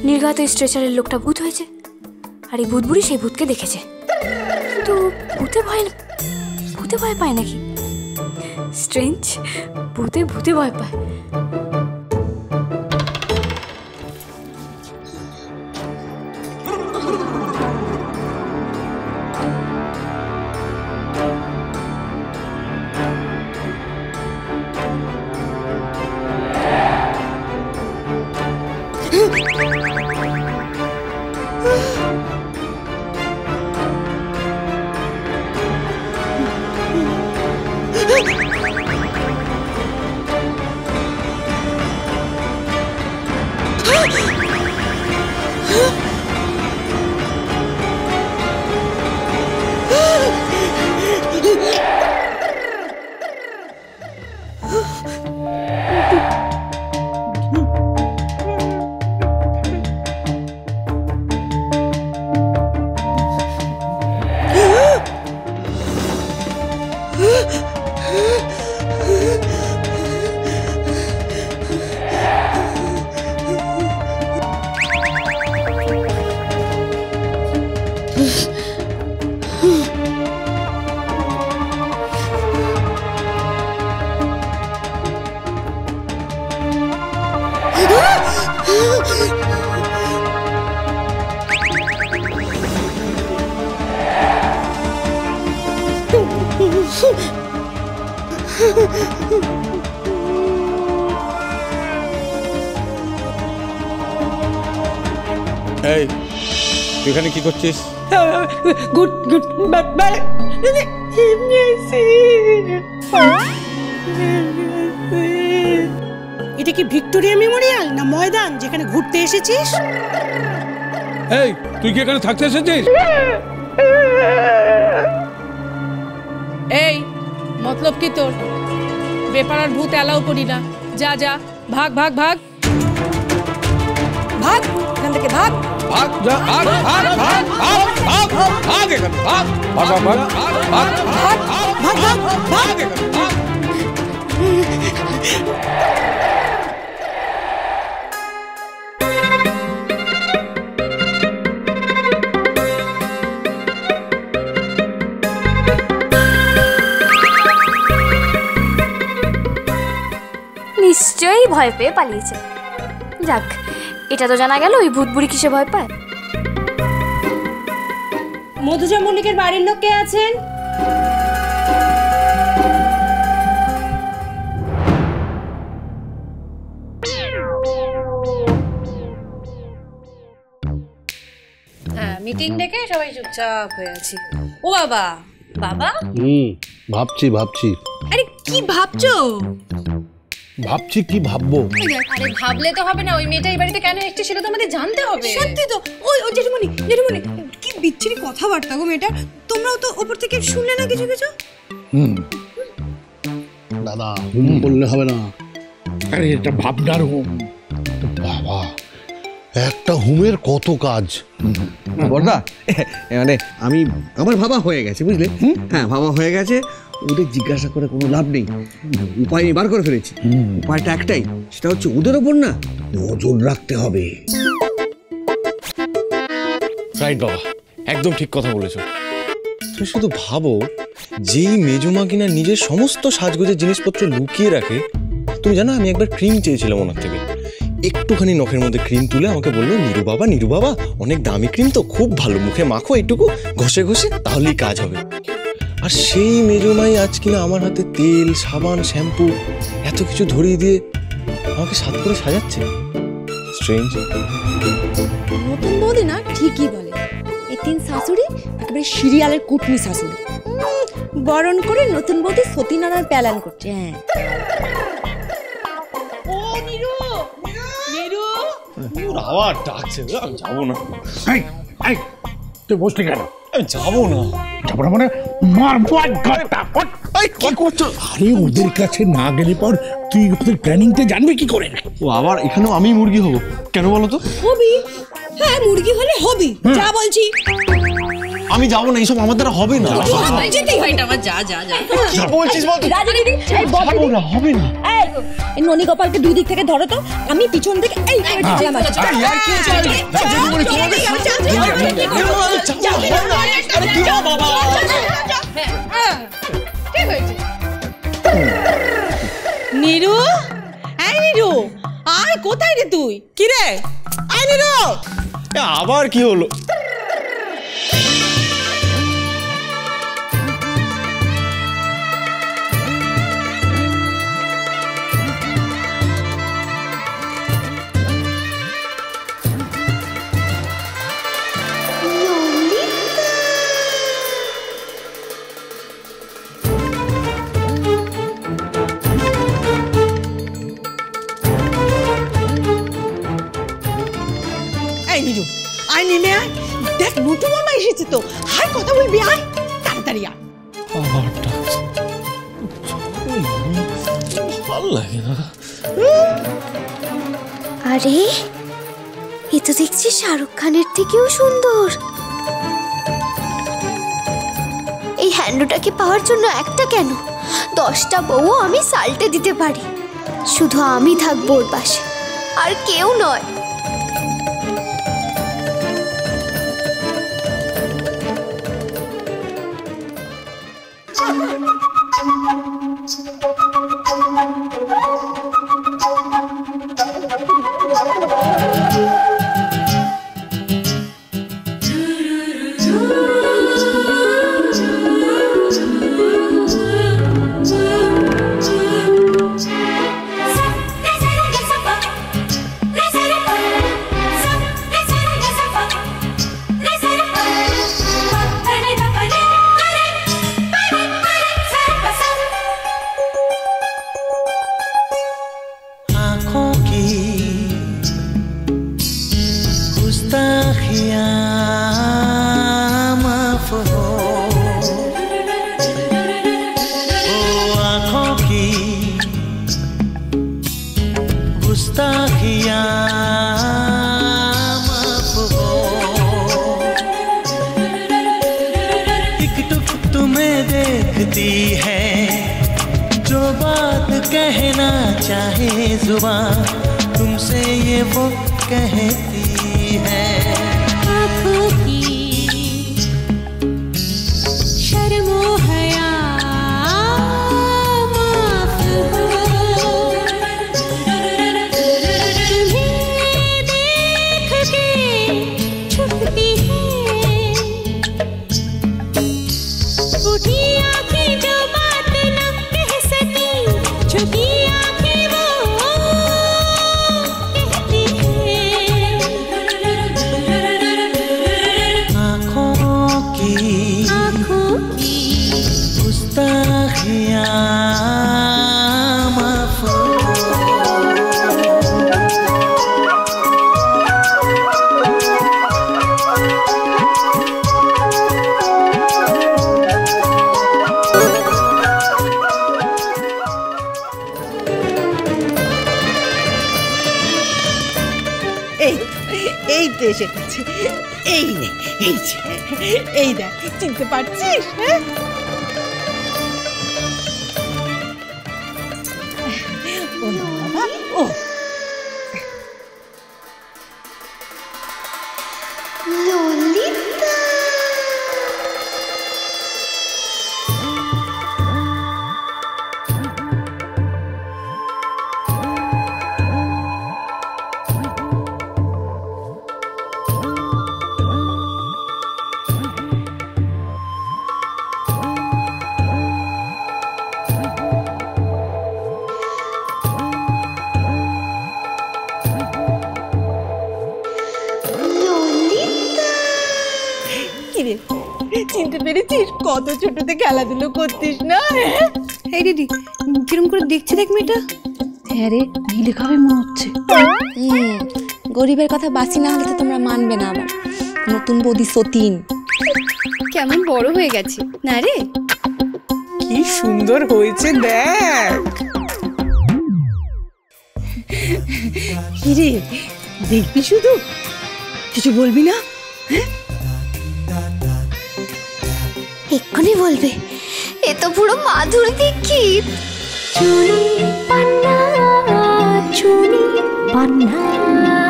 নির্ঘাত স্ট্রেচারের লোকটা ভূত হয়েছে, আর এই ভূত বুড়ি সেই ভূতকে দেখেছে। তো ভূতে ভয় পায় নাকি? স্ট্রেঞ্জ, ভূতে ভয় পায়। এই তুই এখানে কি করছিস? গুড এটা কি ভিক্টোরিয়া মেমোরিয়াল না ময়দান যেখানে ঘুরতে এসেছিস? এই তুই কি এখানে থাকতে এসেছিস? এই মতলব কি তোর? বেপারার ভূত এলাও করি না। যা যা, ভাগ ভাগ ভাগ ভাগ এখান থেকে, ভাগ ভাগ যা, ভাগ ভাগ ভাগ ভাগ ভাগ ভাগ এখান ভাগ ভাগ ভাগ ভাগ ভাগ ভাগ ভাগ ভাগ এখান ভাগ। নিশ্চয়ই ভয় পেয়ে পালিয়েছে। যাক, এটা তো জানা গেল ওই ভূত বুড়ি কিসে ভয় পায়। মধুজা মল্লিকের বাড়ির লোক কে আছেন? হ্যাঁ, মিটিং ডেকে সবাই চুপচাপ হয়ে আছি। ও বাবা, বাবা ভাবছি। আরে কি ভাবছো? ভাবছি কি ভাববো। আরে ভাবলে তো হবে না, ওই মেয়েটা এই বাড়িতে কেন এসেছে সেটা তো আমাদের জানতে হবে। সত্যি তো, ওই জেঠুমনি কি বিচ্ছিরি কথাবার্তা গো মেয়েটা। তোমরাও তো ওপর থেকে শুনলে না কিছু? দাদা হুম বললে হবে না। আরে এটা ভাবনার হুম। বাবা, একটা হুমের কত কাজ। বড়দা, মানে আমার ভাবা হয়ে গেছে বুঝলে। হ্যাঁ, ভাবা হয়ে গেছে। ওদের জিজ্ঞাসা করে কোনো লাভ নেই, উপায় বার করে ফেলেছি। উপায়টা একটাই, সেটা হচ্ছে ওদের ওপর না নজর রাখতে হবে। রাইট বাবা, একদম ঠিক কথা বলেছো। তুমি শুধু ভাবো, যেই মেজমা কিনা নিজের সমস্ত সাজগোজের জিনিসপত্র লুকিয়ে রাখে। তুমি জানো, আমি একবার ক্রিম চেয়েছিলাম ওনার থেকে। একটুখানি নখের মধ্যে ক্রিম তুলে আমাকে বললো, নিরু বাবা অনেক দামি ক্রিম তো, খুব ভালো, মুখে মাখো এইটুকু ঘষে তাহলেই কাজ হবে। আর সেই মেজমাই আজ কিনা আমার হাতে তেল, সাবান, শ্যাম্পু এত কিছু ধরিয়ে দিয়ে আমাকে সাত করে সাজাচ্ছে। স্ট্রেঞ্জ। নতুন বৌদি না ঠিকই বলে, এই তিন শাশুড়ি একেবারে সিরিয়ালের কুটনি শাশুড়ি। বরণ করে নতুন বৌদি সতীনারায়ণ প্যালান করছে। হ্যাঁ, আবার ডাকছে, আমি যাবো না। তুই বসলি কেন? আমি যাবো না। যাবো না মানে মারবো একটা। কি করছো? আরে ওদের কাছে না গেলে পর তুই ওদের প্ল্যানিংটা জানবি কি করে? ও আবার এখানেও আমি মুরগি হব কেন বলো তো? হবি, হ্যাঁ মুরগি হলে হবি, যা বলছি। আমি যাবো না, এইসব আমার দ্বারা হবে না। যেতেই হয়, এটা আমার যা যা যা। কি বলছিস বল? রাজা দিদি, এই বল যাবো না, হবে না। এই ননী গোপালকে দুই দিক থেকে ধরো তো, আমি পিছন থেকে এই করে ঢুকলাম। নীরু, এই নীরু, আয় কোথায় রে তুই? কি রে? আয় নীরু। আবার কি হলো? এই নীরু, আয় নেমে আয়, দেখ নটু মামা এসেছে তো, হায় কথা বলবি, আয় তাড়াতাড়ি আয়। ভালো লাগে না। আরে এ তো দেখছি শাহরুখ খানের থেকেও সুন্দর। এই হ্যান্ডোটাকে পাওয়ার জন্য একটা কেন 10টা বউ আমি সাল্টে দিতে পারি। শুধু আমি থাকবো ওর পাশে, আর কেউ নয়। कहना चाहे जुबान तुमसे ये वो कहती है। आँखों की शर्मो हया माफ हो, तुम्हें देख के छुपती है उठी आँखें जो बात न कह सकी, छुपी आँखें वो कहती है। आँखों की गुस्ताखियाँ माफ हो। এই তো এসে গেছে, এই নে, এই যে, এই দেখ, চিনতে পারছিস? হ্যাঁ, ও বাবা, ও ললিতা, কিরে, চিনতে পেরেছিস? কত ছোটতে খেলাধুলো করতিস না? এই দিদি, কিরম করে দেখছে দেখ মেয়েটা। হ্যাঁ রে, নীলে খাবে মনে হচ্ছে। গরিবের কথা বাঁচি না হলে তো তোমরা মানবে না। আবার নতুন বৌদি সতীন কেমন বড় হয়ে গেছে না রে? কি সুন্দর হয়েছে দেখ। কিরে, দেখবি শুধু, কিছু বলবি না? এক্ষুনি বলবে, এ তো পুরো মাধুরী দীক্ষিত। চুনি পান্না, চুনি পান্না।